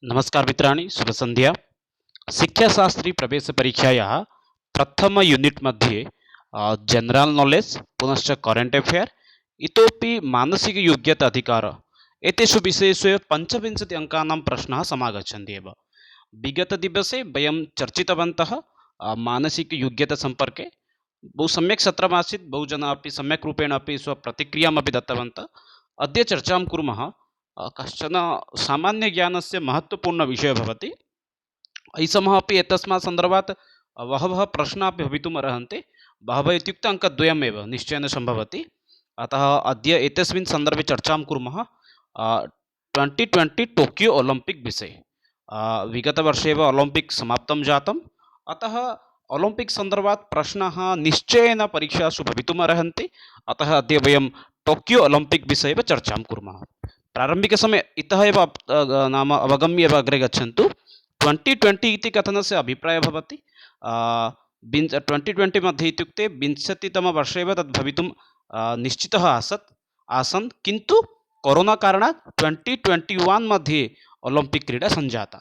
नमस्कार मित्राणि शुभसन्ध्या। शिक्षाशास्त्री प्रवेशपरीक्षायाः प्रथम यूनिट् मध्ये जनरल् नालेज् पुनश्च करेण्ट् अफेर् इतोपि मानसिकयोग्यता अधिकार एतेषु विषयेषु एव 25 अङ्कानां प्रश्नाः समागच्छन्ति एव। विगतदिवसे वयं चर्चितवन्तः मानसिकयोग्यतासम्पर्के। बहु सम्यक् सत्रमासीत्, बहुजनाः अपि सम्यक् रूपेण अपि स्वप्रतिक्रियामपि दत्तवन्तः। अद्य चर्चां कुर्मः कश्चन सामान्यज्ञानस्य महत्त्वपूर्णविषयः भवति। ऐसमः अपि एतस्मात् सन्दर्भात् बहवः प्रश्नाः अपि भवितुम् अर्हन्ति। बहवः इत्युक्ते अङ्कद्वयमेव निश्चयेन सम्भवति। अतः अद्य एतस्मिन् सन्दर्भे चर्चां कुर्मः 2020 टोक्यो ओलम्पिक् विषये। विगतवर्षे एव ओलम्पिक् समाप्तं जातम्, अतः ओलम्पिक् सन्दर्भात् प्रश्नाः निश्चयेन परीक्षासु भवितुम् अर्हन्ति। अतः अद्य वयं टोक्यो ओलम्पिक् विषये एव चर्चां कुर्मः। प्रारम्भिकसमये इतः एव नाम अवगम्य एव अग्रे गच्छन्तु। 2020 इति कथनस्य अभिप्रायः भवति 2020 मध्ये इत्युक्ते 20तमवर्षे एव तद् भवितुं निश्चितः आसन्, किन्तु कोरोना कारणात् 2021 मध्ये ओलम्पिक् क्रीडा सञ्जाता।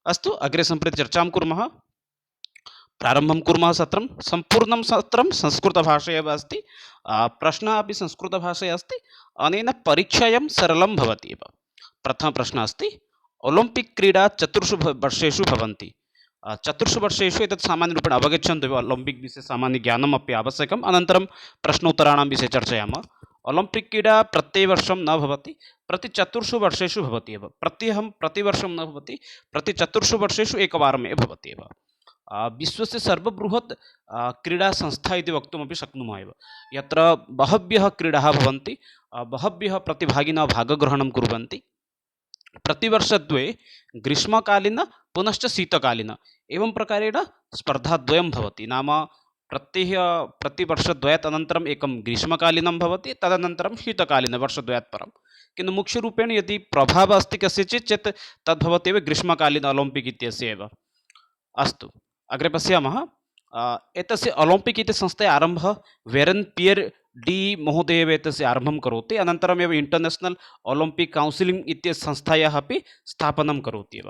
अस्तु, अग्रे सम्प्रति चर्चां कुर्मः। प्रारम्भं कुर्मः सत्रं। सम्पूर्णं सत्रं संस्कृतभाषया एव अस्ति। प्रश्नः अपि संस्कृतभाषया अस्ति। अनेन परीक्षायां सरलं भवति एव। प्रथमप्रश्नः अस्ति, ओलम्पिक् क्रीडा चतुर्षु वर्षेषु भवन्ति। चतुर्षु वर्षेषु एतत् सामान्यरूपेण अवगच्छन्तु एव। ओलम्पिक् विषये सामान्यज्ञानम् अपि आवश्यकम्। अनन्तरं प्रश्नोत्तराणां विषये चर्चयामः। ओलम्पिक् क्रीडा प्रत्येकवर्षं न भवति, प्रति चतुर्षु वर्षेषु भवति एव। प्रतिवर्षं न भवति, प्रति चतुर्षु वर्षेषु एकवारमेव भवति एव। विश्वस्य सर्वबृहत् क्रीडासंस्था इति वक्तुमपि शक्नुमः एव। यत्र बहव्यः क्रीडाः भवन्ति, बहव्यः प्रतिभागिनः भागग्रहणं कुर्वन्ति। प्रतिवर्षद्वये ग्रीष्मकालीन पुनश्च शीतकालीन एवं प्रकारेण स्पर्धाद्वयं भवति। नाम प्रतिवर्षद्वयात् अनन्तरम् एकं ग्रीष्मकालीनं भवति, तदनन्तरं शीतकालीनं वर्षद्वयात् परं। किन्तु मुख्यरूपेण यदि प्रभावः अस्ति कस्यचित् चेत् तद्भवति एव ग्रीष्मकालीन ओलम्पिक् इत्यस्य एव। अस्तु, अग्रे पश्यामः। एतस्य ओलम्पिक् इति संस्थया आरम्भः वेरन् पियर् डी महोदयः एव एतस्य आरम्भं करोति। अनन्तरमेव इण्टर्नेशनल् ओलम्पिक् कौन्सिलिङ्ग् इत्यस्य संस्थायाः अपि स्थापनं करोति एव।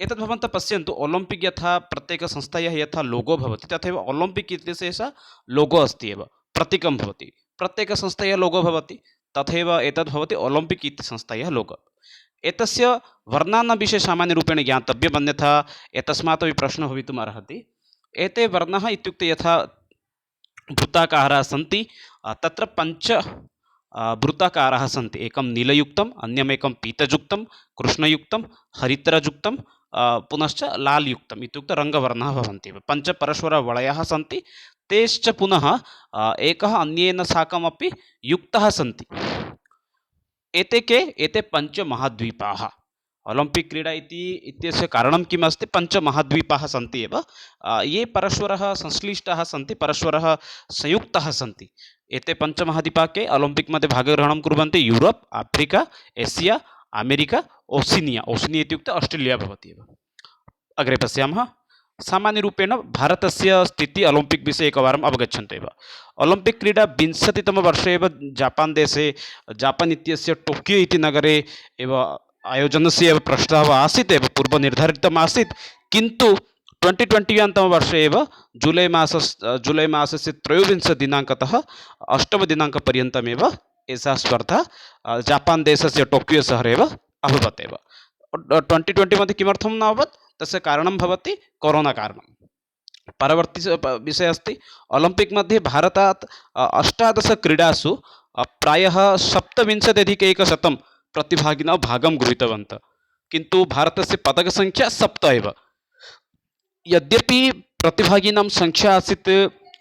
एतत् भवन्तः पश्यन्तु, ओलम्पिक् यथा प्रत्येकसंस्थायाः यथा लोगो भवति तथैव ओलम्पिक् इत्यस्य लोगो अस्ति एव, प्रतीकं भवति। प्रत्येकसंस्थायाः लोगो भवति, तथैव एतद् भवति ओलम्पिक् इति संस्थायाः लोगो। एतस्य वर्णानां विषये सामान्यरूपेण ज्ञातव्यम्, अन्यथा एतस्मात् अपि प्रश्नः भवितुम् अर्हति। एते वर्णाः इत्युक्ते यथा वृत्ताकाराः सन्ति, तत्र 5 वृत्ताकाराः सन्ति। एकं नीलयुक्तम्, अन्यमेकं पीतयुक्तं, कृष्णयुक्तं, हरिद्रयुक्तं, पुनश्च लाल्युक्तम् इत्युक्ते रङ्गवर्णाः भवन्ति। 5 परस्परवलयाः सन्ति। तेश्च पुनः एकः अन्येन साकमपि युक्तः सन्ति। एते 5 महाद्वीपाः। ओलम्पिक् क्रीडा इत्यस्य कारणं किम् अस्ति? 5 महाद्वीपाः सन्ति एव, ये परस्परः संश्लिष्टाः सन्ति, परस्परः संयुक्ताः सन्ति। एते 5 महाद्वीपाः के ओलम्पिक् मध्ये भागग्रहणं कुर्वन्ति? Europe, Africa, Asia, America, Oceania. Oceania इत्युक्ते आस्ट्रेलिया भवति एव। अग्रे पश्यामः। सामान्यरूपेण भारतस्य स्थितिः ओलम्पिक् विषये एकवारम् अवगच्छन्तु एव। ओलम्पिक् क्रीडा 20तमवर्षे एव जापान् देशे, जापान् इत्यस्य टोक्यो इति नगरे एव आयोजनस्य एव प्रस्तावः आसीत् एव, पूर्वनिर्धारितम् आसीत्। किन्तु 2021 तमवर्षे एव जुलै मासस्य 23 दिनाङ्कतः 8 दिनाङ्कपर्यन्तमेव एषा स्पर्धा जापान् देशस्य टोक्यो शहरे एव अभवत् एव। 2020 मध्ये किमर्थं न अभवत्? तस्य कारणं भवति कोरोना कारणं। परवर्ती विषयः अस्ति, ओलम्पिक् मध्ये भारतात् 18 क्रीडासु प्रायः 27,100 प्रतिभागिनः भागं गृहीतवन्तः, किन्तु भारतस्य पदकसङ्ख्या 7 एव। यद्यपि प्रतिभागिनां संख्या आसीत्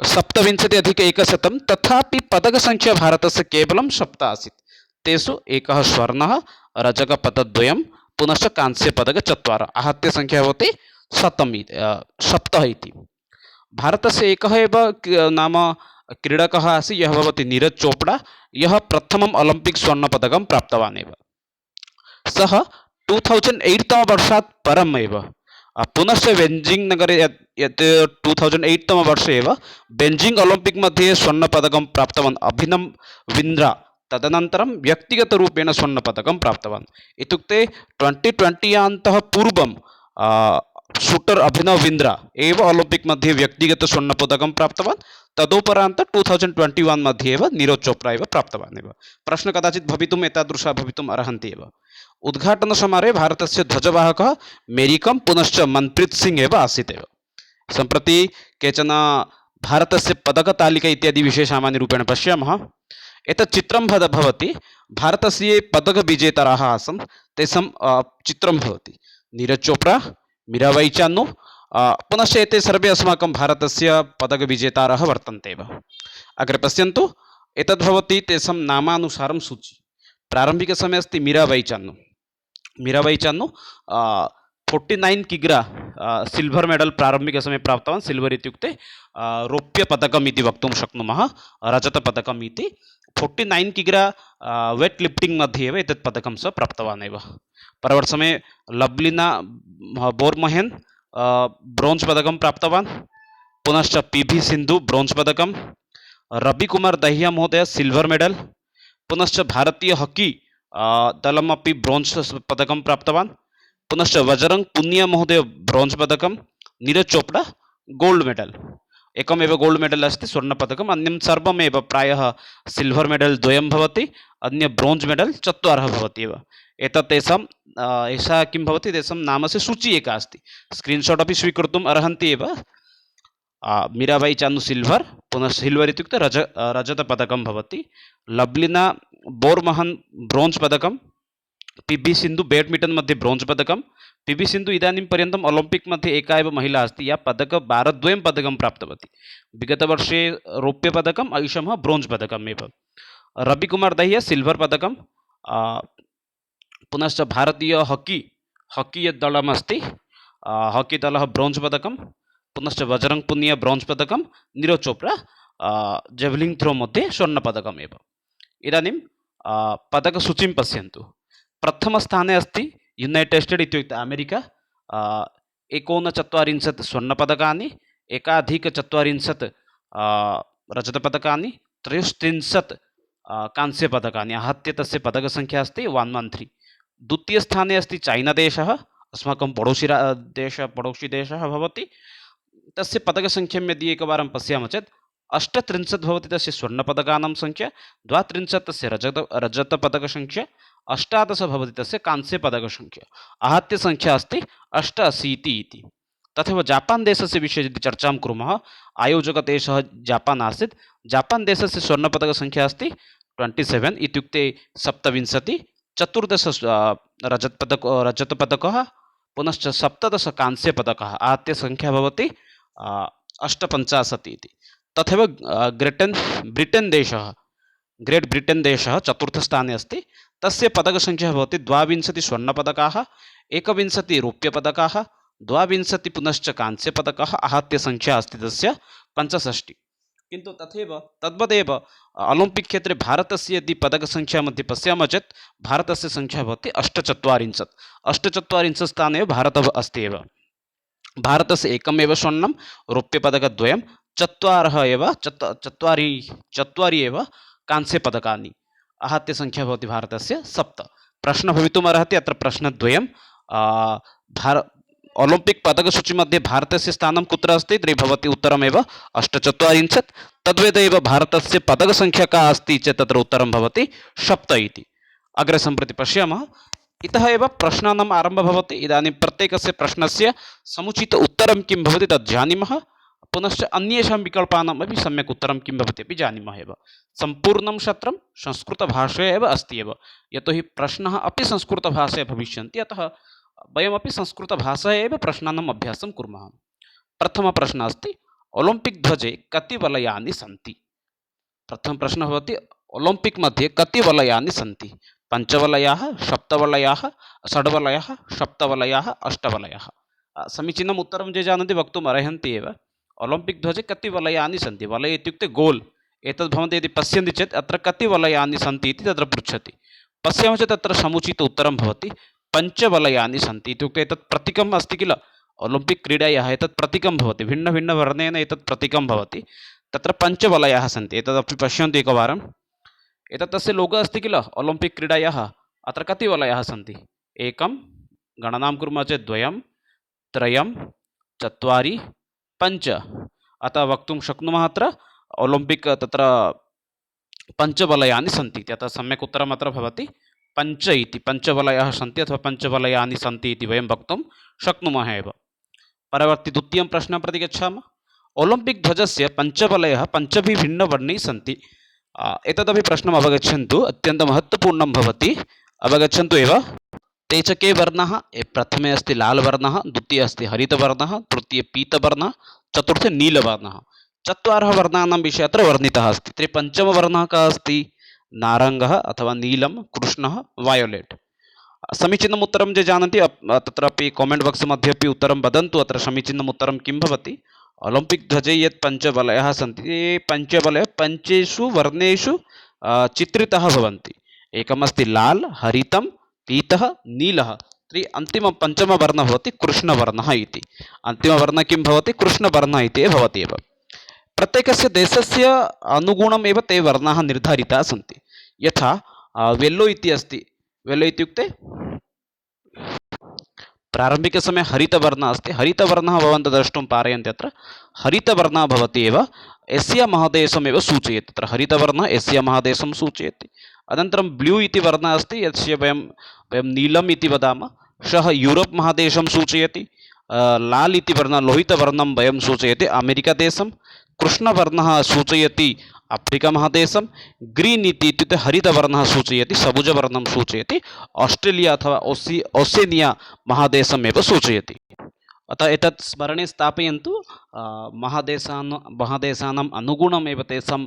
27,100, तथापि पदकसङ्ख्या भारतस्य केवलं 7 आसीत्। तेषु एकः स्वर्णः, रजकपदकद्वयं, पुनश्च कांस्यपदकं 4, आहत्य संख्या भवति 7 इति। भारतस्य एकः एव नाम क्रीडकः आसीत्, यः भवति नीरज चोपड़ा, यः प्रथमम् ओलम्पिक् स्वर्णपदकं प्राप्तवान् एव। सः 2008 तमवर्षात् परम् एव पुनश्च बेजिङ्ग् नगरे यत् 2008 तमवर्षे एव बेजिङ्ग् ओलम्पिक् मध्ये स्वर्णपदकं प्राप्तवान् अभिनव बिन्द्रा तदनन्तरं व्यक्तिगतरूपेण स्वर्णपदकं प्राप्तवान्। इत्युक्ते 2020 यान्तः पूर्वं शूटर् अभिनव बिन्द्रा एव ओलम्पिक् मध्ये व्यक्तिगतस्वर्णपदकं प्राप्तवान्। तदुपरान्त 2021 मध्ये एव नीरज चोप्रा एव प्राप्तवान् एव। प्रश्नः कदाचित् भवितुम् एतादृशः भवितुम् अर्हन्ति एव। उद्घाटनसमारोहे भारतस्य ध्वजवाहकः मेरीकम् पुनश्च मनप्रीत सिंह एव आसीत् एव। सम्प्रति केचन भारतस्य पदकतालिका इत्यादि विषये सामान्यरूपेण पश्यामः। एतत् चित्रं भवति भारतस्य ये पदकविजेतारः आसन् तेषां चित्रं भवति। नीरज चोप्रा, मीराबाई चानु, पुनश्च एते सर्वे अस्माकं भारतस्य पदकविजेतारः वर्तन्ते एव। अग्रे पश्यन्तु, एतद् भवति तेषां नामानुसारं सूची। प्रारम्भिकसमये अस्ति मीराबाई चानु। मीराबाई चानु 49 किग्रा सिल्वर् मेडल् प्रारम्भिकसमये प्राप्तवान्। सिल्वर् इत्युक्ते रौप्यपदकम् इति वक्तुं शक्नुमः, रजतपदकम् इति। 49 किग्रा वेट् लिफ्टिङ्ग् मध्ये एव एतत् पदकं सः प्राप्तवान् एव। परवर्तसमये लव्लिना बोर्महेन् ब्रोञ्ज् पदकं प्राप्तवान्। पुनश्च PV सिन्धु ब्रोञ्ज् पदकं, रविकुमार दहिया महोदय सिल्वर् मेडल्, पुनश्च भारतीय हॉकी दलमपि ब्रोञ्ज् पदकं प्राप्तवान्। पुनश्च बजरंग पुनिया महोदय ब्रोञ्ज् पदकं, नीरज चोपड़ा गोल्ड मेडल। एकमेव गोल्ड मेडल अस्ति स्वर्णपदकम्, अन्यं सर्वमेव प्रायः सिल्वर् मेडल् द्वयं भवति, अन्य ब्रोञ्ज् मेडल् चत्वारः भवति एव। एतत् तेषां एषा किं भवति, तेषां नामस्य सूची एका अस्ति। स्क्रीन्शाट् अपि स्वीकर्तुम् अर्हन्ति एव। मीराबाई चानु सिल्वर्, पुनः सिल्वर् इत्युक्ते रजतपदकं भवति। लव्लिना बोर्महन् ब्रोञ्ज् पदकं, PV सिन्धु बैडमिण्टन् मध्ये ब्रोञ्ज् पदकं। PV सिन्धु इदानीं पर्यन्तम् ओलम्पिक् मध्ये एका एव महिला अस्ति या भारद्वयं पदकं प्राप्तवती। विगतवर्षे रौप्यपदकम्, ऐषमः ब्रोञ्ज् पदकम् एव। रविकुमार दहिया सिल्वर् पदकं, पुनश्च भारतीय हॉकी यद् दलमस्ति हॉकी दलः ब्रोञ्ज् पदकं, पुनश्च बजरंग पुनिया ब्रोञ्ज् पदकं, नीरज चोप्रा जेवलिंग थ्रो मध्ये स्वर्णपदकम् एव। इदानीं पदकसूचीं पश्यन्तु। प्रथमस्थाने अस्ति युनैटेड् स्टेट् इत्युक्ते अमेरिका, 49 स्वर्णपदकानि, 41 रजतपदकानि, 33 कांस्यपदकानि, आहत्य तस्य पदकसङ्ख्या अस्ति 113। द्वितीयस्थाने अस्ति चैनादेशः, अस्माकं पडोशी देशः भवति। तस्य पदकसङ्ख्यां यदि एकवारं पश्यामः चेत् 38 भवति तस्य स्वर्णपदकानां संख्या, 32 तस्य रजतपदकसङ्ख्या, 18 भवति तस्य कांस्यपदकसङ्ख्या, आहत्य संख्या अस्ति 88 इति। तथैव जापान् देशस्य विषये यदि चर्चां कुर्मः, आयोजकदेशः जापान् आसीत्। जापान् देशस्य स्वर्णपदकसङ्ख्या अस्ति 27 इत्युक्ते 27, 14 रजतपदकः, पुनश्च 17 कांस्यपदकः, आहत्य संख्या भवति 58 इति। तथैव ग्रेट् ब्रिटेन् देशः चतुर्थस्थाने अस्ति। तस्य पदकसङ्ख्या भवति 22 स्वर्णपदकाः, 21 रौप्यपदकाः, 22 पुनश्च कांस्यपदकाः, आहत्य संख्या अस्ति तस्य 65। किन्तु तद्वदेव ओलम्पिक् क्षेत्रे भारतस्य यदि पदकसङ्ख्या मध्ये पश्यामः चेत् भारतस्य संख्या भवति 48 स्थाने भारतः अस्ति एव। भारतस्य एकमेव स्वर्णं, रौप्यपदकद्वयं, चत्वारि एव कांस्यपदकानि, आहत्य संख्या भवति भारतस्य 7। प्रश्नः भवितुम् अर्हति अत्र प्रश्नद्वयं। ओलम्पिक् पदकसूची मध्ये भारतस्य स्थानं कुत्र अस्ति तर्हि भवति उत्तरमेव 48। तद्वदेव भारतस्य पदकसङ्ख्या का अस्ति चेत् तत्र उत्तरं भवति 7 इति। अग्रे सम्प्रति पश्यामः। इतः एव प्रश्नानाम् आरम्भः भवति। इदानीं प्रत्येकस्य प्रश्नस्य समुचित उत्तरं किं भवति तत् जानीमः, पुनश्च अन्येषां विकल्पानाम् अपि सम्यक् उत्तरं किं भवति अपि जानीमः एव। सम्पूर्णं सत्रं संस्कृतभाषया एव अस्ति एव, यतोहि प्रश्नाः अपि संस्कृतभाषया भविष्यन्ति, अतः वयमपि संस्कृतभाषया एव प्रश्नानाम् अभ्यासं कुर्मः। प्रथमप्रश्नः अस्ति, ओलम्पिक् ध्वजे कति वलयानि सन्ति? प्रथमप्रश्नः भवति, ओलम्पिक् मध्ये कति वलयानि सन्ति? 5 वलयाः, 7 वलयाः, 6 वलयाः, 7 वलयाः, 8 वलयाः। समीचीनम् उत्तरं ये जानन्ति वक्तुम् अर्हन्ति एव। ओलम्पिक् ध्वजे कति वलयानि सन्ति? वलय इत्युक्ते गोल्। एतद् भवन्तः यदि पश्यन्ति चेत् अत्र कति वलयानि सन्ति इति तत्र पृच्छति। पश्यामः चेत् तत्र समुचित उत्तरं भवति 5 वलयानि सन्ति। इत्युक्ते एतत् प्रतीकम् अस्ति किल, ओलम्पिक् क्रीडायाः एतत् प्रतीकं भवति, भिन्नभिन्नवर्णेन एतत् प्रतीकं भवति। तत्र 5 वलयाः सन्ति। एतदपि पश्यन्तु एकवारम्। एतत् तस्य लोगो अस्ति किल ओलम्पिक् क्रीडायाः। अत्र कति वलयाः सन्ति? एकं, गणनां कुर्मः चेत् द्वयं, त्रयं, चत्वारि, पञ्च। अतः वक्तुं शक्नुमः अत्र ओलम्पिक् तत्र पञ्चवलयानि सन्ति इति। अतः सम्यक् उत्तरम् अत्र भवति पञ्च इति। पञ्चवलयाः सन्ति अथवा पञ्चवलयानि सन्ति इति वयं वक्तुं शक्नुमः एव। परवर्ति द्वितीयं प्रश्नं प्रति गच्छामः। ओलम्पिक् ध्वजस्य पञ्चवलयः पञ्चभिः भिन्नवर्णैः सन्ति। एतदपि प्रश्नम् अवगच्छन्तु, अत्यन्तं महत्त्वपूर्णं भवति, अवगच्छन्तु एव। ते च के वर्णाः? प्रथमे अस्ति लालवर्णः, द्वितीये अस्ति हरितवर्णः, तृतीये पीतवर्णः, चतुर्थे नीलवर्णः। चत्वारः वर्णानां विषये अत्र वर्णितः अस्ति। तर्हि पञ्चमवर्णः कः अस्ति? नारङ्गः अथवा नीलं, कृष्णः, वायोलेट्। समीचीनम् उत्तरं ये जानन्ति तत्रापि कामेण्ट् बाक्स् मध्ये अपि उत्तरं वदन्तु। अत्र समीचीनम् उत्तरं किं भवति? ओलम्पिक् ध्वजे यत् पञ्चवलयाः सन्ति, ते पञ्चवलयाः पञ्चेषु वर्णेषु चित्रिताः भवन्ति। एकमस्ति लाल्, हरितं, पीतः, नीलः। तर्हि अन्तिमः पञ्चमवर्णः भवति कृष्णवर्णः इति। अन्तिमवर्णः किं भवति? कृष्णवर्णः इति भवति एव। प्रत्येकस्य देशस्य अनुगुणम् एव ते वर्णाः निर्धारिताः सन्ति। यथा वेल्लो इति अस्ति। वेल्लो इत्युक्ते प्रारम्भिकसमये हरितवर्णः अस्ति। हरितवर्णः भवन्तः द्रष्टुं पारयन्ति। अत्र हरितवर्णः भवति एव एशिया महादेशमेव सूचयति। तत्र हरितवर्णः एशिया महादेशं सूचयति। अनन्तरं ब्लू इति वर्णः अस्ति, यस्य वयं नीलम् इति वदामः, सः यूरोप् महादेशं सूचयति। लाल् इति वर्णः लोहितवर्णं वयं सूचयति अमेरिकादेशं। कृष्णवर्णः सूचयति आफ्रिका महादेशं। ग्रीन् इत्युक्ते हरितवर्णः सूचयति, सबुजवर्णं सूचयति आस्ट्रेलिया अथवा ओसेनिया महादेशमेव सूचयति। अतः एतत् स्मरणे स्थापयन्तु। महादेशानाम् अनुगुणमेव तेषां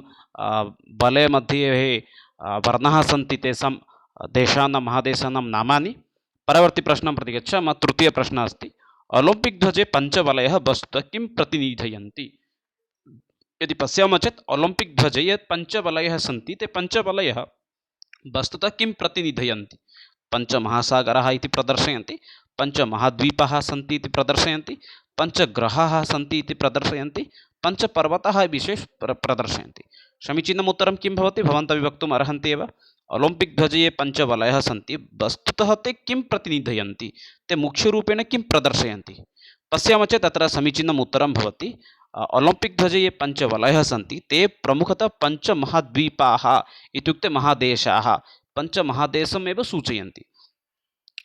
वलयमध्ये वर्णाः सन्ति, तेषां देशानां महादेशानां नामानि। परवर्तिप्रश्नं प्रति गच्छामः। तृतीयप्रश्नः अस्ति, ओलम्पिक् ध्वजे पञ्चवलयः वस्तुतः किं प्रतिनिधयन्ति? यदि पश्यामः चेत् ओलम्पिक् ध्वजे यत् पञ्चवलयः सन्ति, ते पञ्चवलयः वस्तुतः किं प्रतिनिधयन्ति? पञ्चमहासागराः इति प्रदर्शयन्ति, पञ्चमहाद्वीपाः सन्ति इति प्रदर्शयन्ति, पञ्चग्रहाः सन्ति इति प्रदर्शयन्ति, पञ्चपर्वताः विशेष प्रदर्शयन्ति। समीचीनम् उत्तरं किं भवति? भवन्तः वक्तुम् अर्हन्ति एव। ओलम्पिक् ध्वजे ये पञ्चवलयः सन्ति, वस्तुतः ते किं प्रतिनिधयन्ति? ते मुख्यरूपेण किं प्रदर्शयन्ति? पश्यामः चेत् अत्र समीचीनम् उत्तरं भवति। ओलम्पिक् ध्वजे ये पञ्चवलयः सन्ति, ते प्रमुखतः पञ्चमहाद्वीपाः इत्युक्ते महादेशाः, पञ्चमहादेशमेव सूचयन्ति।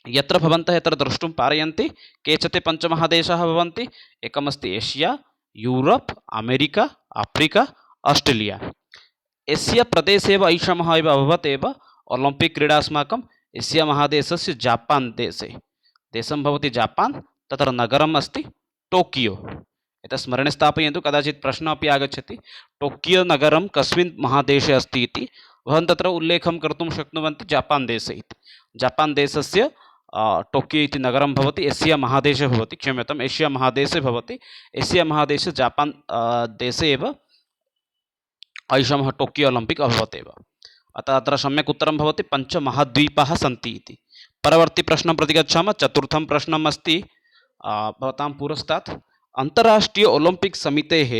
यत्र भवन्तः यत्र द्रष्टुं पारयन्ति, के च ते पञ्चमहादेशाः भवन्ति? एकमस्ति Asia, Europe, America, Africa, Australia. Asia प्रदेशे एव ऐषमः एव अभवत् एव ओलम्पिक् क्रीडा अस्माकम् एशिया महादेशस्य जापान् देशे। देशं भवति जापान्, तत्र नगरम् अस्ति टोकियो। एतत् स्मरणे स्थापयन्तु, कदाचित् प्रश्नः अपि आगच्छति, टोकियो नगरं कस्मिन् महादेशे अस्ति इति। भवन्तः तत्र उल्लेखं कर्तुं शक्नुवन्ति जापान् देशे इति। जापान् देशस्य टोकियो इति नगरं भवति, एशिया महादेशे भवति, क्षम्यताम्, एशिया महादेशे भवति। एशिया महादेशे जापान् देशे एव ऐषमः टोकियो ओलम्पिक् अभवत् एव। अतः अत्र सम्यक् उत्तरं भवति पञ्चमहाद्वीपाः सन्ति इति। परवर्तिप्रश्नं प्रति गच्छामः। चतुर्थं प्रश्नम् अस्ति भवतां पुरस्तात्। अन्ताराष्ट्रीय ओलम्पिक् समितेः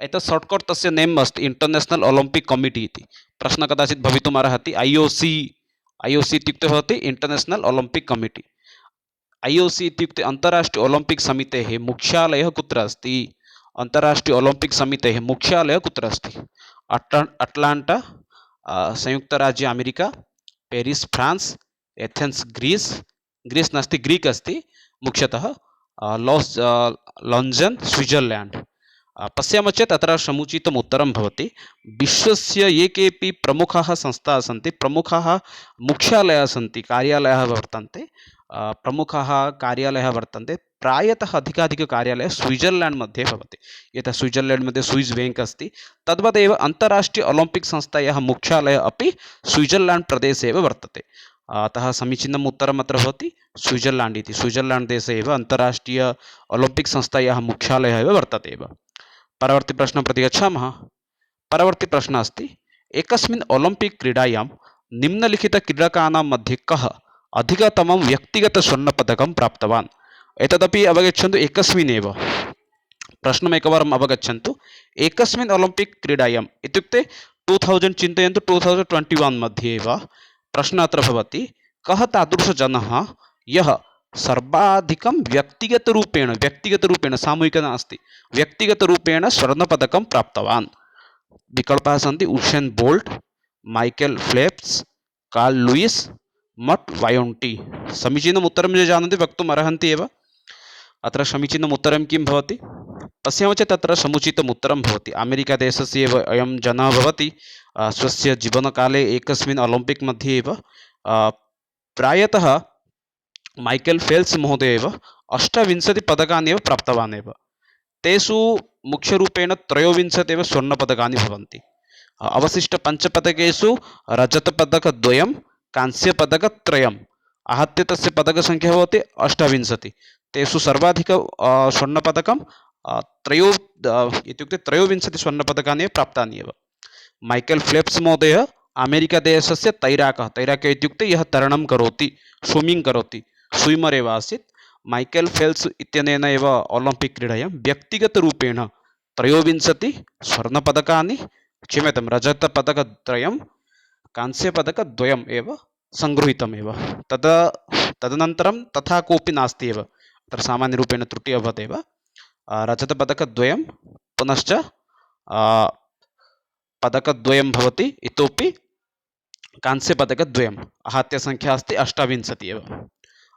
एतत् शार्ट्कट् तस्य नेम् अस्ति इंटर्नेशनल ओलम्पिक् कमिटी इति। प्रश्नः कदाचित् भवितुम् अर्हति। IOC इत्युक्ते भवति इंटर्नेशनल ओलम्पिक् कमिटी। IOC इत्युक्ते अन्ताराष्ट्रीय ओलम्पिक् समितेः मुख्यालयः कुत्र अस्ति? अन्ताराष्ट्रीय ओलम्पिक् समितेः मुख्यालयः कुत्र अस्ति? Atlanta संयुक्तराज्य America, Paris France, Athens Greece नास्ति ग्रीक् अस्ति मुख्यतः, लण्डन् स्विट्जर्ल्याण्ड्। पश्यामः चेत् अत्र समुचितम् उत्तरं भवति। विश्वस्य ये केपि प्रमुखाः संस्थाः सन्ति, प्रमुखाः मुख्यालयाः सन्ति, कार्यालयाः वर्तन्ते, प्रमुखाः कार्यालयाः वर्तन्ते, प्रायतः अधिकाधिककार्यालयः स्विट्जर्ल्याण्ड् मध्ये भवति। यथा स्विट्जर्ल्याण्ड् मध्ये स्विस् बेङ्क् अस्ति, तद्वदेव अन्ताराष्ट्रीय ओलम्पिक् संस्थायाः मुख्यालयः अपि स्विट्जर्ल्याण्ड् प्रदेशे एव वर्तते। अतः समीचीनम् उत्तरम् अत्र भवति स्विट्जर्ल्याण्ड् इति। स्विट्जर्ल्याण्ड् देशे एव अन्ताराष्ट्रीय ओलम्पिक् संस्थायाः मुख्यालयः एव वर्तते एव। परवर्तिप्रश्नं प्रति गच्छामः। परवर्तिप्रश्नः अस्ति, एकस्मिन् ओलम्पिक् क्रीडायां निम्नलिखितक्रीडकानां मध्ये कः अधिकतमं व्यक्तिगतस्वर्णपदकं प्राप्तवान्? एतदपि अवगच्छन्तु एकस्मिन् एव। प्रश्नम् एकवारम् अवगच्छन्तु। एकस्मिन् ओलम्पिक् क्रीडायाम् इत्युक्ते 2000 चिन्तयन्तु 2021 मध्ये एव प्रश्नः अत्र भवति कः तादृशजनः यः सर्वाधिकं व्यक्तिगतरूपेण सामूहिक नास्ति व्यक्तिगतरूपेण स्वर्णपदकं प्राप्तवान् विकल्पाः सन्ति उसेन् बोल्ट् माइकेल् फेल्प्स् कार्ल् लूयिस् मट् वायोण्टी समीचीनम् उत्तरं ये जानन्ति वक्तुम् अर्हन्ति एव अत्र समीचीनम् उत्तरं किं भवति पश्यामः चेत् अत्र समुचितम् उत्तरं भवति अमेरिकादेशस्य एव अयं जनः भवति स्वस्य जीवनकाले एकस्मिन् ओलम्पिक् मध्ये एव प्रायतः माइकेल् फेल्प्स् महोदय एव 28 पदकानि एव प्राप्तवान् एव तेषु मुख्यरूपेण 23 एव स्वर्णपदकानि भवन्ति अवशिष्ट पञ्चपदकेषु रजतपदकद्वयं कांस्यपदकत्रयम् आहत्य तस्य पदकसङ्ख्या भवति 28 तेषु सर्वाधिक स्वर्णपदकं इत्युक्ते 23 स्वर्णपदकानि प्राप्तानि एव माइकेल् फेल्प्स् महोदय अमेरिकादेशस्य तैराकः इत्युक्ते यः तरणं करोति स्विम्मिङ्ग् करोति स्विमर् एव आसीत् माइकेल् फेल्प्स् इत्यनेन एव ओलम्पिक् क्रीडायां व्यक्तिगतरूपेण 23 स्वर्णपदकानि क्षम्यतां रजतपदकत्रयं कांस्यपदकद्वयम् एव सङ्गृहीतमेव तदनन्तरं तथा कोऽपि नास्ति एव तत्र सामान्यरूपेण त्रुटिः अभवत् एव रजतपदकद्वयं पुनश्च पदकद्वयं भवति इतोपि कांस्यपदकद्वयम् आहत्य संख्या अस्ति 28 एव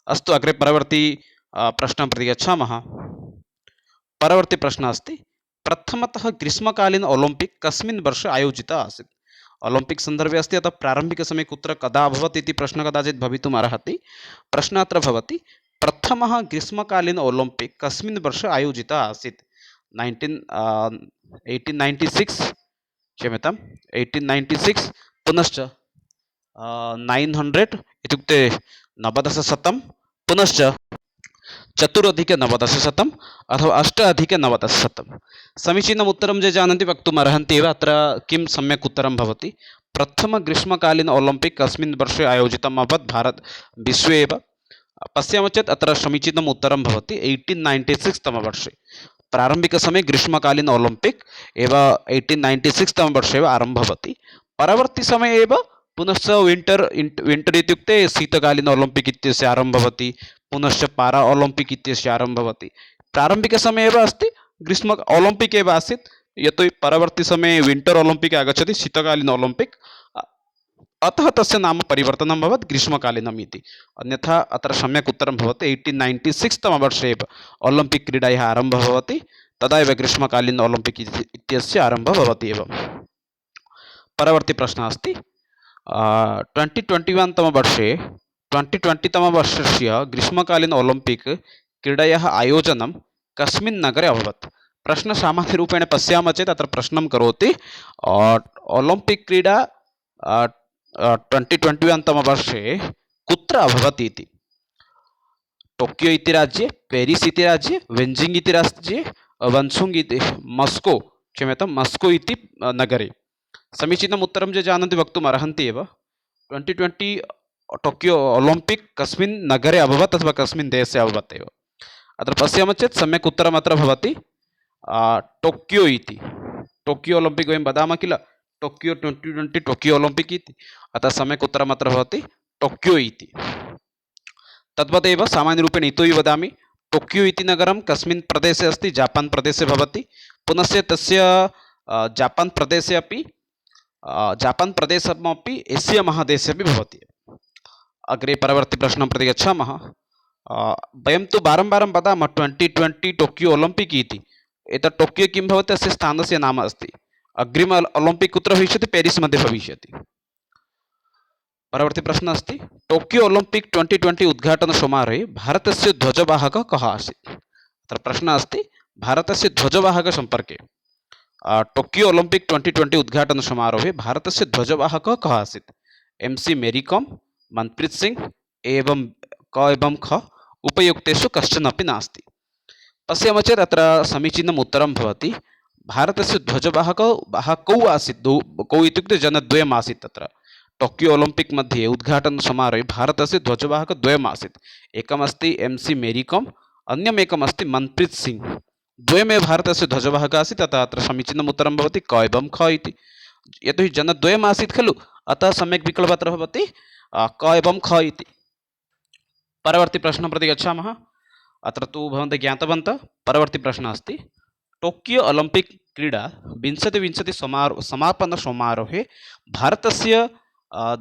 अस्तु अग्रे परवर्ती प्रश्नं प्रति गच्छामः परवर्ती प्रश्नः अस्ति प्रथमतः ग्रीष्मकालीन ओलम्पिक् कस्मिन् वर्षे आयोजितः आसीत् ओलम्पिक् सन्दर्भे अस्ति अतः प्रारम्भिकसमये कुत्र कदा अभवत् इति प्रश्नः कदाचित् भवितुम् अर्हति प्रश्नः अत्र भवति प्रथमः ग्रीष्मकालीन ओलम्पिक् कस्मिन् वर्षे आयोजितः आसीत् 1896 क्षम्यताम् 1896 पुनश्च 900 इत्युक्ते 90 पुनश्च 4+90 अथवा 8+90 समीचीनम् उत्तरं ये जानन्ति वक्तुम् अर्हन्ति एव अत्र किं सम्यक् उत्तरं भवति प्रथम ग्रीष्मकालीन ओलम्पिक् कस्मिन् वर्षे आयोजितम् अभवत् भारत विश्वे एव पश्यामः चेत् अत्र समीचीनम् उत्तरं भवति 1896 तमवर्षे प्रारम्भिकसमये ग्रीष्मकालीन ओलम्पिक् एव 1896 तमवर्षे एव आरम्भः भवति परवर्ती समये एव पुनश्च विंटर् इत्युक्ते शीतकालीन ओलम्पिक् इत्यस्य आरम्भः भवति पुनश्च पारा ओलम्पिक् इत्यस्य आरम्भः भवति प्रारम्भिकसमये एव अस्ति ग्रीष्म ओलम्पिक् एव आसीत् यतोहि परवर्ती समये विंटर् ओलम्पिक् आगच्छति शीतकालीन ओलम्पिक् अतः तस्य नाम परिवर्तनं भवत् ग्रीष्मकालीनम् इति अन्यथा अत्र सम्यक् उत्तरं भवति 1896 तमवर्षे एव ओलम्पिक् क्रीडायाः आरम्भः भवति तदा एव ग्रीष्मकालीन ओलम्पिक् इत्यस्य आरम्भः भवति एव परवर्ती प्रश्नः अस्ति 2021 तमवर्षे 2020 तमवर्षस्य ग्रीष्मकालीन ओलम्पिक् क्रीडायाः आयोजनं कस्मिन् नगरे अभवत् प्रश्नः सामान्यरूपेण पश्यामः चेत् अत्र प्रश्नं करोति ओलम्पिक् क्रीडा 2021 तमवर्षे कुत्र अभवत् इति टोकियो इति राज्ये पेरिस् इति राज्ये बेजिङ्ग् इति राज्ये वन्सुङ्ग् इति मस्को इति नगरे समीचीनम् उत्तरं ये जानन्ति वक्तुम् अर्हन्ति एव 2020 टोकियो ओलम्पिक् कस्मिन् नगरे अभवत् अथवा कस्मिन् देशे अभवत् एव अत्र पश्यामः चेत् सम्यक् उत्तरम् अत्र भवति टोकियो इति टोकियो ओलम्पिक् वयं वदामः किल टोकियो 2020 टोकियो ओलम्पिक् इति अतः सम्यक् उत्तरम् अत्र भवति टोकियो इति तद्वदेव सामान्यरूपेण इतोपि वदामि टोकियो इति नगरं कस्मिन् प्रदेशे अस्ति जापान् प्रदेशे भवति पुनश्च तस्य जापान् प्रदेशे अपि जापान् प्रदेशमपि एशिया महादेशे अपि भवति अग्रे परवर्ती प्रश्नं प्रति गच्छामः वयं तु वारं वारं वदामः 2020 टोकियो ओलम्पिक् इति एतत् टोकियो किं भवति अस्य स्थानस्य नाम अस्ति अग्रिम ओलम्पिक् कुत्र भविष्यति पेरिस् मध्ये भविष्यति परवर्ती प्रश्नः अस्ति टोकियो ओलम्पिक् 2020 उद्घाटनसमारोहे भारतस्य ध्वजवाहकः कः आसीत् अत्र प्रश्नः अस्ति भारतस्य ध्वजवाहकसम्पर्के टोकियो ओलम्पिक् 2020 उद्घाटनसमारोहे भारतस्य ध्वजवाहकः कः आसीत् MC मेरीकॉम मनप्रीत सिंह एवं क एवं ख उपयुक्तेषु कश्चन अपि नास्ति पश्यामः चेत् अत्र समीचीनम् उत्तरं भवति भारतस्य ध्वजवाहकौ आसीत् कौ इत्युक्ते जनद्वयम् आसीत् तत्र टोकियो ओलम्पिक् मध्ये उद्घाटनसमारोहे भारतस्य ध्वजवाहकद्वयम् आसीत् एकमस्ति MC मेरीकॉम अन्यमेकमस्ति मनप्रीत सिंह द्वयमेव भारतस्य ध्वजवाहकः आसीत् अतः अत्र समीचीनम् उत्तरं भवति क एवं ख इति यतोहि जनद्वयम् आसीत् खलु, अतः सम्यक् विकल्पः अत्र भवति क एवं ख इति। परवर्ती प्रश्नं प्रति गच्छामः। अत्र तु भवन्तः ज्ञातवन्तः। परवर्ती प्रश्नः अस्ति टोकियो ओलम्पिक् क्रीडा विंशति समापनसमारोहे भारतस्य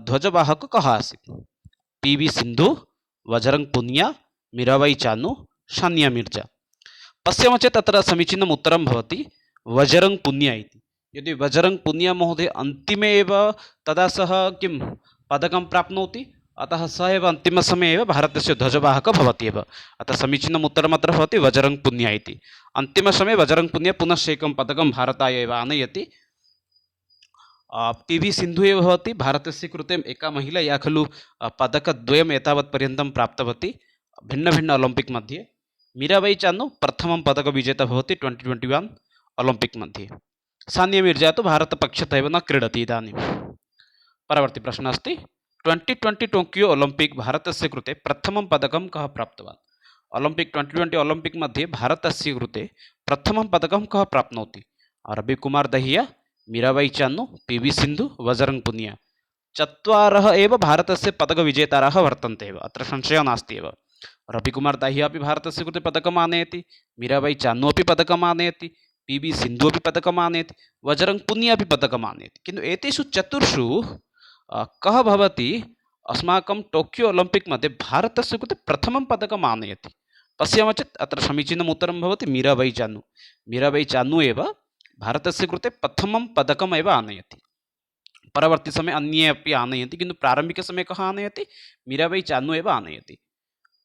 ध्वजवाहकः कः आसीत्? पी.वी. सिन्धु, बजरंग पुनिया, मीराबाई चानू, सानिया मिर्जा। पश्यामः चेत् अत्र समीचीनम् उत्तरं भवति बजरंग पुनिया इति। यदि बजरंग पुनिया महोदय अन्तिमे एव तदा सः किं पदकं प्राप्नोति, अतः सः एव अन्तिमसमये एव भारतस्य ध्वजवाहकः भवति एव। अतः समीचीनम् उत्तरम् अत्र भवति बजरंग पुनिया इति। अन्तिमसमये बजरंग पुनिया पुनश्च एकं पदकं भारताय एव आनयति। पी.वी. सिन्धु एव भवति भारतस्य कृते एका महिला या खलु पदकद्वयम् एतावत्पर्यन्तं प्राप्तवती भिन्नभिन्न ओलम्पिक् मध्ये। मीराबाई चानू प्रथमं पदकविजेता भवति 2021 ओलम्पिक् मध्ये। सानिया मिर्जा तु भारतपक्षतः एव न क्रीडति इदानीं। परवर्ती प्रश्नः अस्ति 2020 टोकियो ओलम्पिक् भारतस्य कृते प्रथमं पदकं कः प्राप्तवान्? ओलम्पिक् 2020 ओलम्पिक् मध्ये भारतस्य कृते प्रथमं पदकं कः प्राप्नोति? रविकुमार दहिया, मीराबाई चानू, पी.वी. सिन्धु, बजरंग पुनिया। चत्वारः एव भारतस्य पदकविजेतारः वर्तन्ते एव, अत्र संशयः नास्ति एव। रविकुमार दाहिया अपि भारतस्य कृते पदकम् आनयति, मीराबाई चानू अपि पदकम् आनयति, पी.वी. सिन्धु अपि पदकम् आनयति, बजरंग पुनिया अपि पदकम् आनयति। किन्तु एतेषु चतुर्षु कः भवति अस्माकं टोकियो ओलम्पिक् मध्ये भारतस्य कृते प्रथमं पदकम् आनयति? पश्यामः चेत् अत्र समीचीनम् उत्तरं भवति मीराबाई चानू। मीराबाई चानू एव भारतस्य कृते प्रथमं पदकम् एव आनयति। परवर्ती समये अन्ये अपि आनयन्ति, किन्तु प्रारम्भिकसमये कः आनयति? मीराबाई चानू एव आनयति।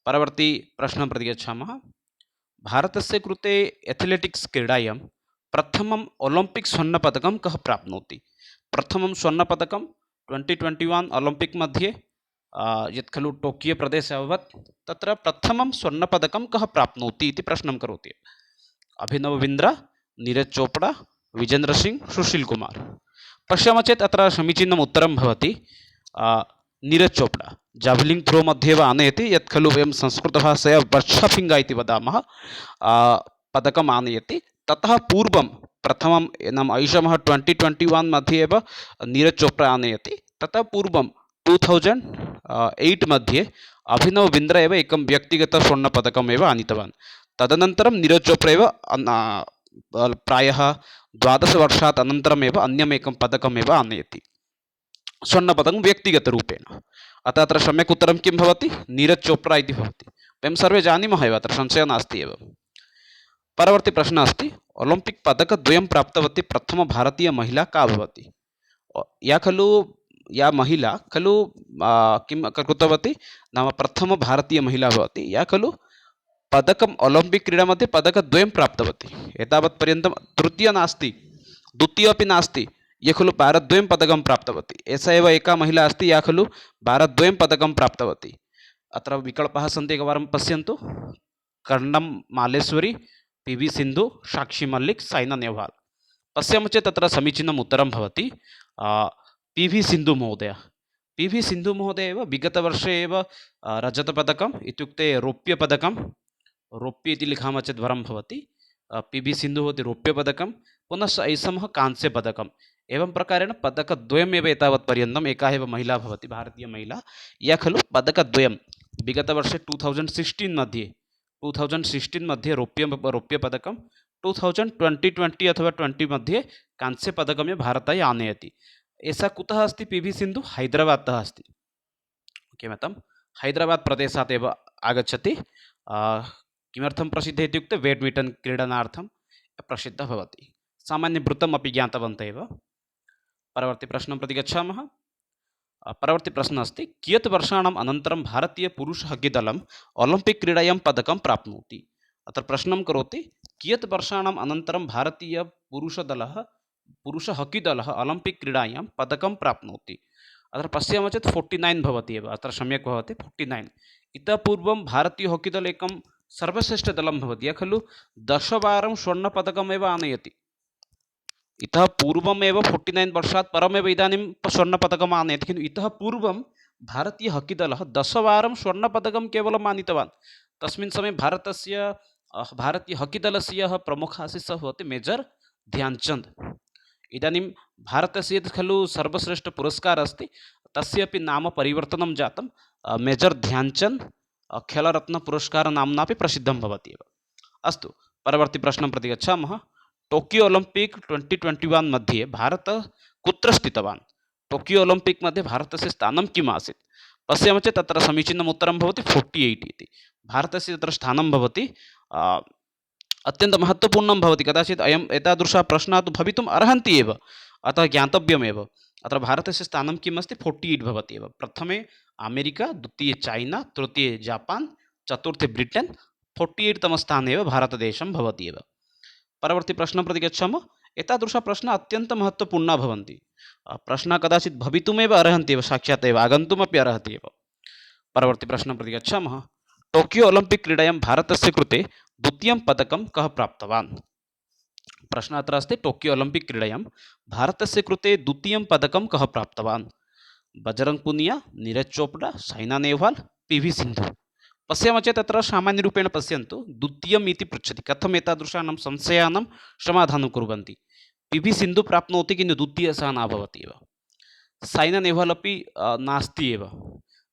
परवर्ती प्रश्नं प्रति गच्छामः। भारतस्य कृते एथलेटिक्स् क्रीडायां प्रथमम् ओलम्पिक् स्वर्णपदकं कः प्राप्नोति? प्रथमं स्वर्णपदकं 2021 ओलम्पिक् मध्ये यत् खलु टोकियो प्रदेशे अभवत्, तत्र प्रथमं स्वर्णपदकं कः प्राप्नोति इति प्रश्नं करोति। अभिनव बिन्द्रा, नीरज चोपड़ा, विजेन्द्र सिंह, सुशील कुमार। पश्यामः चेत् अत्र समीचीनम् उत्तरं भवति नीरज चोपड़ा। जावलिंग थ्रो मध्ये एव आनयति, यत् खलु वयं संस्कृतभाषया वर्षाफिङ्गा इति वदामः, पदकम् आनयति। ततः पूर्वं प्रथमं नाम ऐषमः 2021 मध्ये एव नीरज चोपड़ा आनयति। ततः पूर्वं 2008 मध्ये अभिनव बिन्द्रा एव एकं व्यक्तिगतस्वर्णपदकम् एव आनीतवान्। तदनन्तरं नीरज चोपड़ा एव प्रायः 12 वर्षात् अनन्तरमेव अन्यमेकं पदकमेव आनयति, स्वर्णपदकं व्यक्तिगतरूपेण। अतः अत्र सम्यक् उत्तरं किं भवति? नीरज चोपड़ा इति भवति। वयं सर्वे जानीमः एव, अत्र संशयः नास्ति एव। परवर्ती प्रश्नः अस्ति ओलम्पिक् पदकद्वयं प्राप्तवती प्रथमभारतीयमहिला का भवति? या महिला खलु किं कृतवती नाम प्रथमभारतीयमहिला भवति या खलु पदकम् ओलम्पिक् क्रीडामध्ये पदकद्वयं प्राप्तवती। एतावत्पर्यन्तं तृतीय नास्ति, द्वितीय अपि नास्ति, ये खलु भारतद्वयं पदकं प्राप्तवती। एषा एव एका महिला अस्ति या खलु भारतद्वयं पदकं प्राप्तवती। अत्र विकल्पाः सन्ति, एकवारं पश्यन्तु। कर्णं मालेश्वरी, पी.वी. सिन्धु, साक्षी मल्लिक, साइना नेहवाल। पश्यामः चेत् तत्र समीचीनम् उत्तरं भवति पी.वी. सिन्धु महोदय। पी.वी. सिन्धु महोदय एव विगतवर्षे एव रजतपदकम् इत्युक्ते रौप्यपदकं, रौप्य इति लिखामः चेत् वरं भवति, पी.वी. सिन्धु भवति रौप्यपदकं, पुनश्च ऐषमः कांस्यपदकम्। एवं प्रकारेण पदकद्वयमेव एतावत्पर्यन्तम् एका एव महिला भवति, भारतीयमहिला, या खलु पदकद्वयं विगतवर्षे 2016 मध्ये रौप्यपदकं, 2020 अथवा 20 मध्ये कांस्यपदकमेव भारताय आनयति। एषा कुतः अस्ति? पी.वी. सिन्धु हैदराबादतः अस्ति। किमर्थं? हैदराबाद प्रदेशात् एव आगच्छति। किमर्थं प्रसिद्धः इत्युक्ते बैड्मिण्टन् क्रीडनार्थं प्रसिद्धः भवति। सामान्यवृत्तम् अपि ज्ञातवन्तः एव। परवर्ती प्रश्नं प्रति गच्छामः। परवर्ती प्रश्नः अस्ति कियत् वर्षाणाम् अनन्तरं भारतीयपुरुष हॉकीदलम् ओलम्पिक् क्रीडायां पदकं प्राप्नोति? अत्र प्रश्नं करोति कियत् वर्षाणाम् अनन्तरं पुरुष हॉकीदलः ओलम्पिक् क्रीडायां पदकं प्राप्नोति? अत्र पश्यामः चेत् 49 भवति एव, अत्र सम्यक् भवति 49। इतः पूर्वं भारतीय हॉकीदल एकं सर्वश्रेष्ठदलं भवति, या खलु 10 वारं स्वर्णपदकमेव आनयति। इतः पूर्वमेव 49 वर्षात् परमेव इदानीं स्वर्णपदकम् आनयति, किन्तु इतः पूर्वं भारतीय हॉकीदलः 10 वारं स्वर्णपदकं केवलम् आनीतवान्। तस्मिन् समये भारतीय हॉकीदलस्य प्रमुखः आसीत्, सः भवति मेजर ध्यानचन्द्। इदानीं भारतस्य यत् खलु सर्वश्रेष्ठपुरस्कारः अस्ति तस्यापि नाम परिवर्तनं जातं। मेजर् ध्यानचन्द् खेलरत्नपुरस्कारनाम्नापि प्रसिद्धं भवति एव। अस्तु, परवर्ती प्रश्नं प्रति गच्छामः। टोकियो ओलम्पिक् 2021 मध्ये भारतः कुत्र स्थितवान्? टोकियो ओलम्पिक् मध्ये भारतस्य स्थानं किम् आसीत्? पश्यामः चेत् तत्र समीचीनम् उत्तरं भवति 48 इति। भारतस्य तत्र स्थानं भवति अत्यन्तं महत्त्वपूर्णं भवति। कदाचित् एतादृशः प्रश्नाः तु भवितुम् अर्हन्ति एव, अतः ज्ञातव्यमेव। अत्र भारतस्य स्थानं किम् अस्ति? 48 भवति एव। प्रथमे अमेरिका, द्वितीये चैना, तृतीये जापान्, चतुर्थे ब्रिटेन्, 48 तमस्थाने एव भारतदेशं भवति एव। परवर्ती प्रश्नं प्रति गच्छामः। एतादृशः प्रश्नाः अत्यन्तं महत्त्वपूर्णाः भवन्ति। प्रश्नाः कदाचित् भवितुमेव अर्हन्ति एव, साक्षात् एव आगन्तुमपि अर्हति एव। परवर्ती प्रश्नं प्रति गच्छामः। टोकियो ओलम्पिक् क्रीडायां भारतस्य कृते द्वितीयं पदकं कः प्राप्तवान्? प्रश्नः अत्र अस्ति, टोकियो ओलम्पिक् क्रीडायां भारतस्य कृते द्वितीयं पदकं कः प्राप्तवान्? बजरंग पुनिया, नीरज चोपड़ा, साइना नेहवाल, पीवी सिंधु। पश्यामः चेत् तत्र सामान्यरूपेण पश्यन्तु, द्वितीयम् इति पृच्छति। कथम् एतादृशानां संशयानां समाधानं कुर्वन्ति? पीवी सिंधु प्राप्नोति किन्तु द्वितीयः सः न भवति एव। साइना नेहवाल अपि नास्ति एव।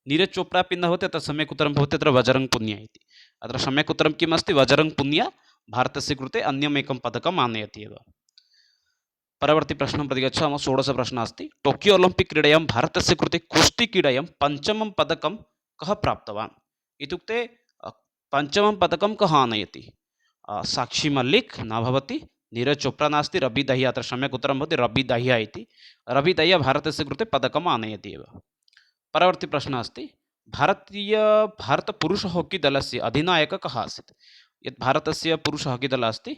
नीरज चोपड़ा अपि न भवति। अत्र सम्यक् उत्तरं भवति अत्र बजरंग पुनिया इति। अत्र सम्यक् उत्तरं किम् अस्ति? बजरंग पुनिया भारतस्य कृते अन्यम् एकं पदकम् आनयति एव। परवर्ती प्रश्नं प्रति गच्छामः। 16 प्रश्नः अस्ति। टोकियो ओलम्पिक् क्रीडायां भारतस्य कृते कुस्ती क्रीडायां पञ्चमं पदकं कः प्राप्तवान्? इत्युक्ते पञ्चमं पदकं कः आनयति? साक्षी मल्लिक न भवति, नीरज चोपड़ा नास्ति, रवि दहिया। अत्र सम्यक् उत्तरं भवति रवि दहिया इति। रवि दहिया भारतस्य कृते पदकम् आनयति एव। परवर्ती प्रश्नः अस्ति। भारतपुरुष हॉकी दलस्य अधिनायकः कः आसीत्? यत् भारतस्य पुरुष हॉकी दलः अस्ति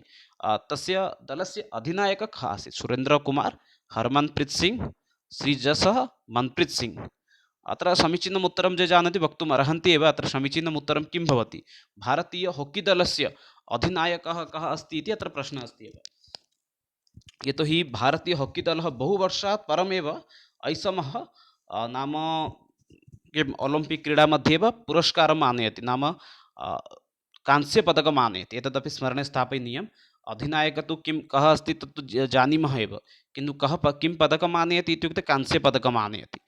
तस्य दलस्य अधिनायकः कः आसीत्? सुरेन्द्र कुमार, हरमनप्रीत सिंह, श्रीजसः, मनप्रीत सिंह। अत्र समीचीनम् उत्तरं ये जानन्ति वक्तुम् अर्हन्ति एव। अत्र समीचीनम् उत्तरं किं भवति? भारतीय हॉकी दलस्य अधिनायकः कः अस्ति इति अत्र प्रश्नः अस्ति एव। यतोहि भारतीय हॉकी दलः बहुवर्षात् परमेव ऐसमः नाम किम् ओलम्पिक् क्रीडामध्ये एव पुरस्कारम् आनयति, नाम कांस्यपदकम् आनयति। एतदपि स्मरणे स्थापनीयम्। अधिनायकः तु किं कः अस्ति तत्तु जानीमः एव, किन्तु किं पदकम् आनयति इत्युक्ते कांस्यपदकम् आनयति।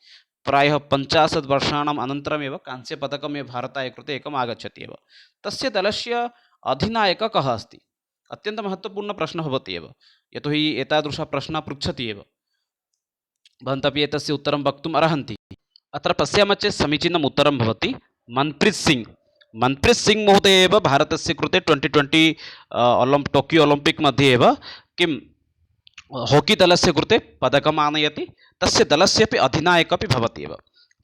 प्रायः 50 वर्षाणाम् अनन्तरमेव कांस्यपदकमेव भारताय कृते एकम् आगच्छति एव। तस्य दलस्य अधिनायकः कः अस्ति? अत्यन्तं महत्त्वपूर्णप्रश्नः भवति एव, यतोहि एतादृशः प्रश्नः पृच्छति एव। भवन्तः एतस्य उत्तरं वक्तुम् अर्हन्ति। अत्र पश्यामः चेत् समीचीनम् उत्तरं भवति मनप्रीत सिंह। मनप्रीत सिंह महोदय एव भारतस्य कृते 2020 टोकियो ओलम्पिक् मध्ये एव किं हॉकी दलस्य कृते पदकम् आनयति। तस्य दलस्यपि अधिनायकः अपि भवति एव।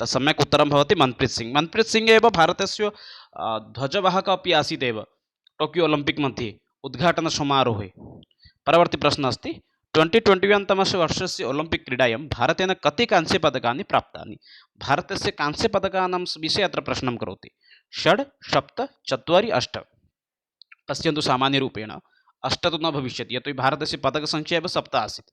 तत् सम्यक् उत्तरं भवति मनप्रीत सिंह। मनप्रीत सिंह एव भारतस्य ध्वजवाहकः अपि आसीत् एव टोकियो ओलम्पिक् मध्ये उद्घाटनसमारोहे। परवर्ती प्रश्नः अस्ति। 2021 तमस्य वर्षस्य ओलम्पिक् क्रीडायां भारतेन कति कांस्यपदकानि प्राप्तानि? भारतस्य कांस्यपदकानां विषये अत्र प्रश्नं करोति। 6, 7, 4, 8। पश्यन्तु सामान्यरूपेण 8 तु न भविष्यति, यतोहि भारतस्य पदकसङ्ख्या एव 7 आसीत्।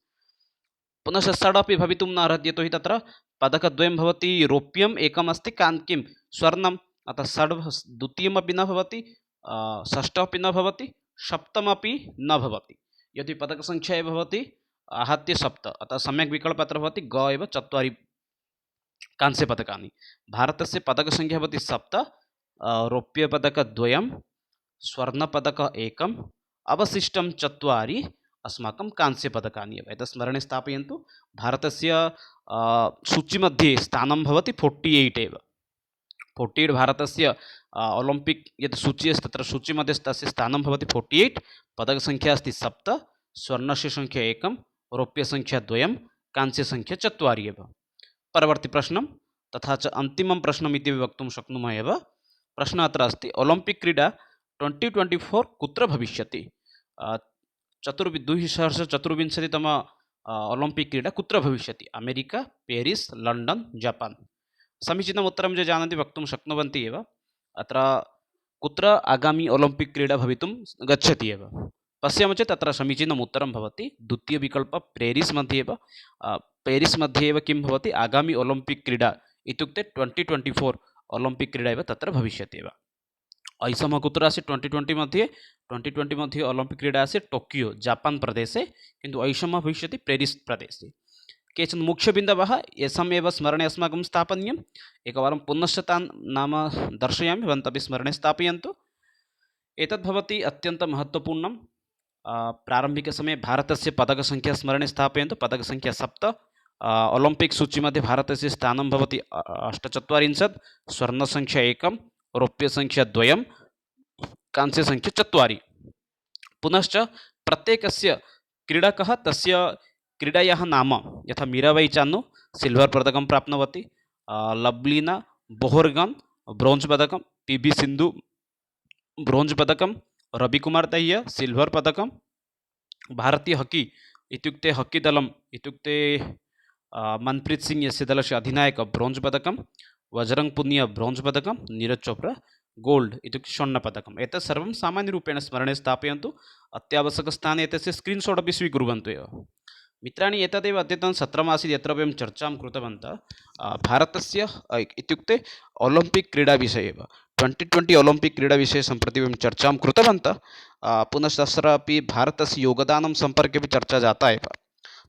पुनः 6 अपि भवितुं न अर्हति, यतोहि तत्र पदकद्वयं भवति, रौप्यम् एकम् अस्ति, किं स्वर्णम्। अतः 6 द्वितीयमपि न भवति, 6 अपि न भवति, 7 अपि न भवति। यदि पदकसङ्ख्या एव भवति आहत्य 7, अतः सम्यक् विकल्पः अत्र भवति ग एव 4 कांस्यपदकानि। भारतस्य पदकसङ्ख्या भवति 7, रौप्यपदकद्वयं, स्वर्णपदकः एकम्, अवशिष्टं 4 अस्माकं कांस्यपदकानि एव। एतत् स्मरणे स्थापयन्तु। भारतस्य सूचीमध्ये स्थानं भवति 48 एव। 48 भारतस्य ओलम्पिक् यत् सूची अस्ति तत्र सूचीमध्ये तस्य स्थानं भवति 48। पदकसङ्ख्या अस्ति 7, स्वर्णस्य संख्या 1, रौप्यसङ्ख्या 2, कांस्यसङ्ख्या 4 एव। परवर्ती प्रश्नं तथा च अन्तिमं प्रश्नम् इति वक्तुं शक्नुमः एव। प्रश्नः अत्र अस्ति। ओलम्पिक् क्रीडा 2024 कुत्र भविष्यति? 2024 ओलम्पिक् क्रीडा कुत्र भविष्यति? America, Paris, London, Japan. समीचीनम् उत्तरं ये जानन्ति वक्तुं शक्नुवन्ति एव। अत्र कुत्र आगामी ओलम्पिक् क्रीडा भवितुं गच्छति एव? पश्यामः चेत् अत्र समीचीनम् उत्तरं भवति द्वितीयविकल्पः पेरिस् मध्ये एव। पेरिस् मध्ये एव किं भवति? आगामी ओलम्पिक् क्रीडा इत्युक्ते 2024 ओलम्पिक् क्रीडा एव तत्र भविष्यति एव। ऐसमः कुत्र आसीत् 2020 मध्ये ओलम्पिक् क्रीडा आसीत् टोकियो जापान् प्रदेशे, किन्तु ऐषमः भविष्यति पेरिस् प्रदेशे। केचन मुख्यबिन्दवः येषामेव स्मरणे अस्माकं स्थापनीयम्। एकवारं पुनश्च तान् नाम दर्शयामि, भवन्तः स्मरणे स्थापयन्तु। एतद् भवति अत्यन्तं महत्त्वपूर्णं। प्रारम्भिकसमये भारतस्य पदकसङ्ख्या स्मरणे स्थापयन्तु। पदकसङ्ख्या 7। ओलम्पिक् सूचीमध्ये भारतस्य स्थानं भवति 48, स्वर्णसङ्ख्या 1, रौप्यसङ्ख्या 2, कांस्यसङ्ख्या 4। पुनश्च प्रत्येकस्य क्रीडकः तस्य क्रीडायाः नाम, यथा मीराबाई चानु सिल्वर् पदकं प्राप्तवती, लव्लीना बोहर्गन् ब्रोञ्ज् पदकं, पी.वी. सिन्धु ब्रोञ्ज् पदकं, रविकुमार दहिया सिल्वर् पदकं, भारतीय हॉकी इत्युक्ते हॉकी दलम् इत्युक्ते मनप्रीत सिंह यस्य दलस्य अधिनायक ब्रोञ्ज् पदकं, बजरंग पुनिया ब्रोञ्ज् पदकं, नीरज चोप्रा गोल्ड इत्युक्ते स्वर्णपदकम्। एतत् सर्वं सामान्यरूपेण स्मरणे स्थापयन्तु। अत्यावश्यकस्थाने एतस्य स्क्रीन्शाट् अपि स्वीकुर्वन्तु एव। मित्राणि, एतदेव अद्यतनं सत्रमासीत् यत्र वयं चर्चां कृतवन्तः भारतस्य इत्युक्ते ओलम्पिक् क्रीडाविषये एव। 2020 ओलम्पिक् क्रीडाविषये सम्प्रति वयं चर्चां कृतवन्तः। पुनश्च तत्रापि भारतस्य योगदानं सम्पर्के अपि चर्चा जाता एव।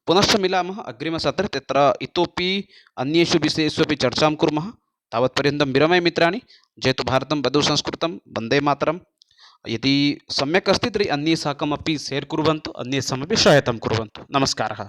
पुनश्च मिलामः अग्रिमसत्रे, तत्र इतोपि अन्येषु विषयेषु अपि चर्चां कुर्मः। तावत्पर्यन्तं विरमामि मित्राणि। जयतु भारतं, वन्दे संस्कृतं, वन्दे मातरम्। यदि सम्यक् अस्ति तर्हि अन्ये साकमपि शेर् कुर्वन्तु, अन्येषामपि सहायतां कुर्वन्तु। नमस्कारः।